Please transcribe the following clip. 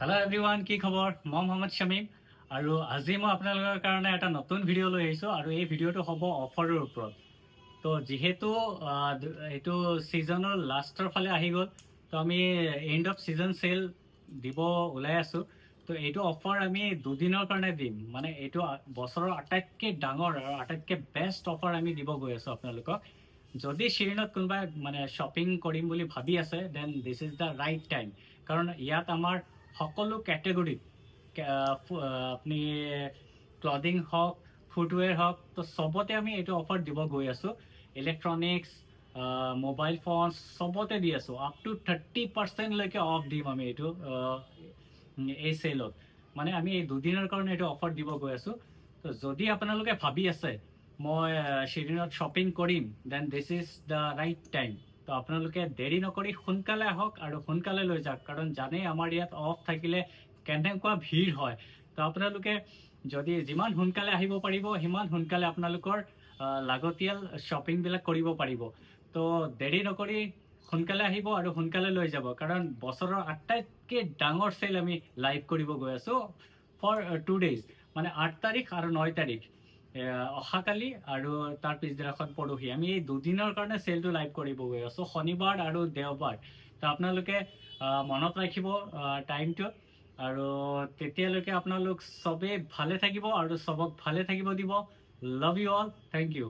Hello' everyone, কি খবৰ? মই মহম্মদ শামীম আৰু আজি মই আপোনালোকৰ কাৰণে এটা নতুন ভিডিঅ' লৈ আহিছোঁ আৰু এই ভিডিঅ'টো হ'ব অফাৰৰ ওপৰত। তো যিহেতু এইটো ছিজনৰ লাষ্টৰ ফালে আহি গ'ল, তো আমি এণ্ড অফ ছিজন চেল দিব ওলাই আছোঁ। তো এইটো অফাৰ আমি দুদিনৰ কাৰণে দিম, মানে এইটো বছৰৰ আটাইতকৈ ডাঙৰ আৰু আটাইতকৈ বেষ্ট অফাৰ আমি দিব গৈ আছোঁ আপোনালোকক। যদি শ্বিলঙত কোনোবাই মানে শ্বপিং কৰিম বুলি ভাবি আছে, then this is the right time. কাৰণ ইয়াত আমাৰ সকলো কেটেগৰীত আপুনি ক্লদিং হওক, ফুটৱেৰ হওক, তো চবতে আমি এইটো অফাৰ দিব গৈ আছোঁ। ইলেক্ট্ৰনিক্স, মোবাইল ফোন চবতে দি আছোঁ। আপ টু 30% অফ দিম আমি এইটো এই চেলত। মানে আমি এই দুদিনৰ কাৰণে এইটো অফাৰ দিব গৈ আছোঁ। তো যদি আপোনালোকে ভাবি আছে মই শ্বিলঙত শ্বপিং কৰিম, then this is the right time. তো আপোনালোকে দেৰি নকৰি সোনকালে আহক আৰু সোনকালে লৈ যাওক, কাৰণ জানেই আমাৰ ইয়াত অফ থাকিলে কেনেকুৱা ভিৰ হয়। তো আপোনালোকে যদি যিমান সোনকালে আহিব পাৰিব, সিমান সোনকালে আপোনালোকৰ লাগতিয়াল শ্বপিংবিলাক কৰিব পাৰিব। তো দেৰি নকৰি সোনকালে আহিব আৰু সোনকালে লৈ যাব, কাৰণ বছৰৰ আটাইতকৈ ডাঙৰ চেল আমি লাইভ কৰিব গৈ আছোঁ ফৰ 2 days, মানে 8 তাৰিখ আৰু 9 তাৰিখ, অহাকালি আৰু তাৰ পিছদিনাখন পৰহি। আমি এই দুদিনৰ কাৰণে চেলটো লাইভ কৰিব গৈ আছোঁ, শনিবাৰ আৰু দেওবাৰ। তো আপোনালোকে মনত ৰাখিব টাইমটো, আৰু তেতিয়ালৈকে আপোনালোক চবেই ভালে থাকিব আৰু চবক ভালে থাকিব দিব। Love you all, thank U.